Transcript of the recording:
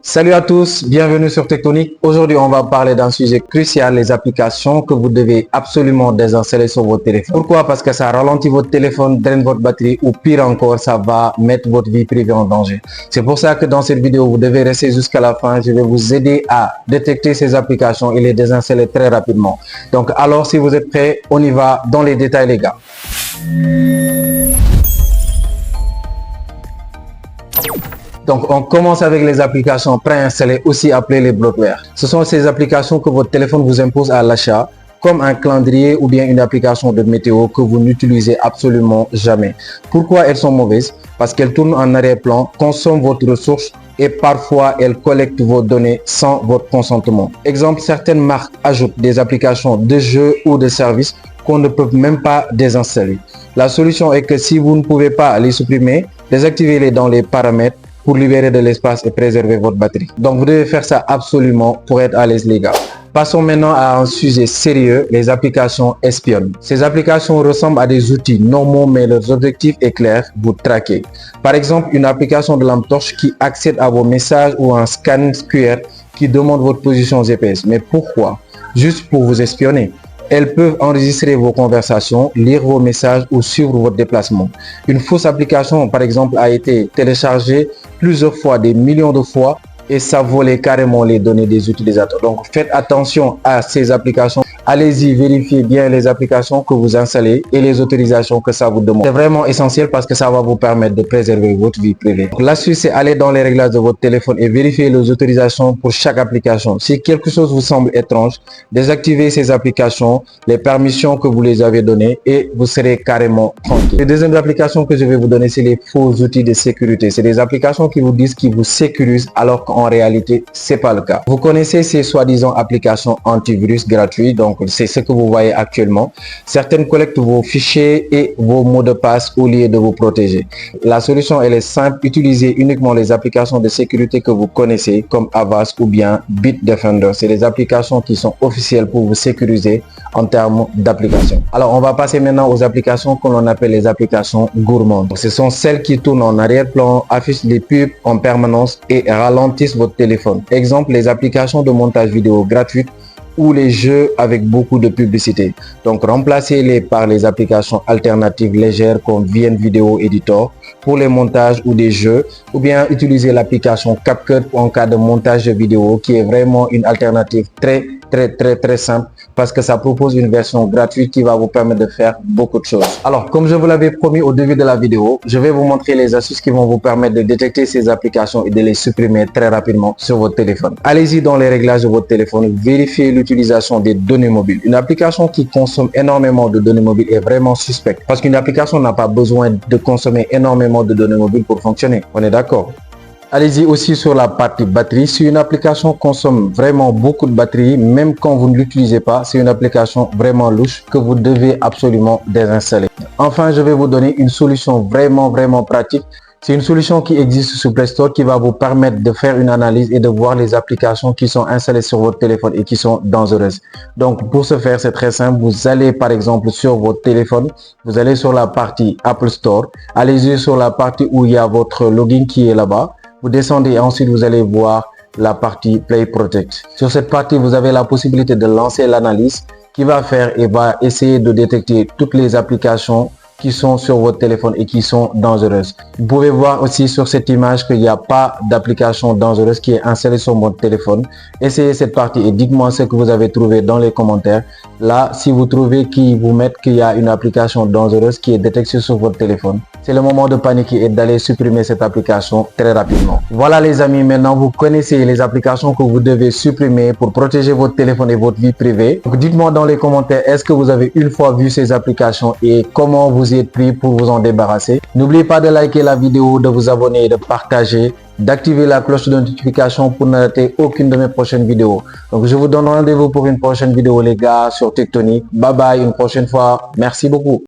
Salut à tous, bienvenue sur Tectonic. Aujourd'hui, on va parler d'un sujet crucial, les applications que vous devez absolument désinstaller sur votre téléphone. Pourquoi? Parce que ça ralentit votre téléphone, draine votre batterie ou pire encore, ça va mettre votre vie privée en danger. C'est pour ça que dans cette vidéo, vous devez rester jusqu'à la fin. Je vais vous aider à détecter ces applications et les désinstaller très rapidement. Donc alors, si vous êtes prêts, on y va dans les détails les gars. Donc, on commence avec les applications préinstallées, aussi appelées les bloatware. Ce sont ces applications que votre téléphone vous impose à l'achat, comme un calendrier ou bien une application de météo que vous n'utilisez absolument jamais. Pourquoi elles sont mauvaises? Parce qu'elles tournent en arrière-plan, consomment votre ressource et parfois elles collectent vos données sans votre consentement. Exemple, certaines marques ajoutent des applications de jeux ou de services qu'on ne peut même pas désinstaller. La solution est que si vous ne pouvez pas les supprimer, désactivez-les dans les paramètres pour libérer de l'espace et préserver votre batterie. Donc vous devez faire ça absolument pour être à l'aise les gars. Passons maintenant à un sujet sérieux, les applications espionnes. Ces applications ressemblent à des outils normaux mais leur objectif est clair, vous traquer. Par exemple, une application de lampe torche qui accède à vos messages ou un scan QR qui demande votre position GPS. Mais pourquoi? Juste pour vous espionner. Elles peuvent enregistrer vos conversations, lire vos messages ou suivre votre déplacement. Une fausse application, par exemple, a été téléchargée plusieurs fois, des millions de fois, et ça volait carrément les données des utilisateurs. Donc, faites attention à ces applications. Allez-y, vérifiez bien les applications que vous installez et les autorisations que ça vous demande. C'est vraiment essentiel parce que ça va vous permettre de préserver votre vie privée. L'astuce, c'est aller dans les réglages de votre téléphone et vérifier les autorisations pour chaque application. Si quelque chose vous semble étrange, désactivez ces applications, les permissions que vous les avez données et vous serez carrément tranquille. La deuxième application que je vais vous donner, c'est les faux outils de sécurité. C'est des applications qui vous disent qu'ils vous sécurisent alors qu'en réalité, c'est pas le cas. Vous connaissez ces soi-disant applications antivirus gratuits, donc c'est ce que vous voyez actuellement. Certaines collectent vos fichiers et vos mots de passe au lieu de vous protéger. La solution, elle est simple. Utilisez uniquement les applications de sécurité que vous connaissez comme Avast ou bien Bitdefender. C'est des applications qui sont officielles pour vous sécuriser en termes d'applications. Alors, on va passer maintenant aux applications que l'on appelle les applications gourmandes. Ce sont celles qui tournent en arrière-plan, affichent des pubs en permanence et ralentissent votre téléphone. Exemple, les applications de montage vidéo gratuites ou les jeux avec beaucoup de publicité. Donc remplacez-les par les applications alternatives légères comme VN Video Editor pour les montages ou des jeux, ou bien utiliser l'application CapCut en cas de montage de vidéo qui est vraiment une alternative très simple parce que ça propose une version gratuite qui va vous permettre de faire beaucoup de choses. Alors comme je vous l'avais promis au début de la vidéo, je vais vous montrer les astuces qui vont vous permettre de détecter ces applications et de les supprimer très rapidement sur votre téléphone. Allez-y dans les réglages de votre téléphone, vérifiez l'utilisation des données mobiles. Une application qui consomme énormément de données mobiles est vraiment suspecte parce qu'une application n'a pas besoin de consommer énormément de données mobiles pour fonctionner. On est d'accord? Allez-y aussi sur la partie batterie. Si une application consomme vraiment beaucoup de batterie, même quand vous ne l'utilisez pas, c'est une application vraiment louche que vous devez absolument désinstaller. Enfin, je vais vous donner une solution vraiment pratique. C'est une solution qui existe sur Play Store qui va vous permettre de faire une analyse et de voir les applications qui sont installées sur votre téléphone et qui sont dangereuses. Donc pour ce faire, c'est très simple. Vous allez par exemple sur votre téléphone, vous allez sur la partie Apple Store. Allez-y sur la partie où il y a votre login qui est là-bas. Vous descendez et ensuite vous allez voir la partie Play Protect. Sur cette partie, vous avez la possibilité de lancer l'analyse qui va faire et va essayer de détecter toutes les applications qui sont sur votre téléphone et qui sont dangereuses. Vous pouvez voir aussi sur cette image qu'il n'y a pas d'application dangereuse qui est installée sur votre téléphone. Essayez cette partie et dites-moi ce que vous avez trouvé dans les commentaires. Là, si vous trouvez qu'ils vous mettent qu'il y a une application dangereuse qui est détectée sur votre téléphone, c'est le moment de paniquer et d'aller supprimer cette application très rapidement. Voilà les amis, maintenant vous connaissez les applications que vous devez supprimer pour protéger votre téléphone et votre vie privée. Donc dites-moi dans les commentaires, est-ce que vous avez une fois vu ces applications et comment vous y êtes pris pour vous en débarrasser. N'oubliez pas de liker la vidéo, de vous abonner et de partager, d'activer la cloche de notification pour ne rater aucune de mes prochaines vidéos. Donc je vous donne rendez-vous pour une prochaine vidéo les gars sur Tectonic. Bye bye, une prochaine fois. Merci beaucoup.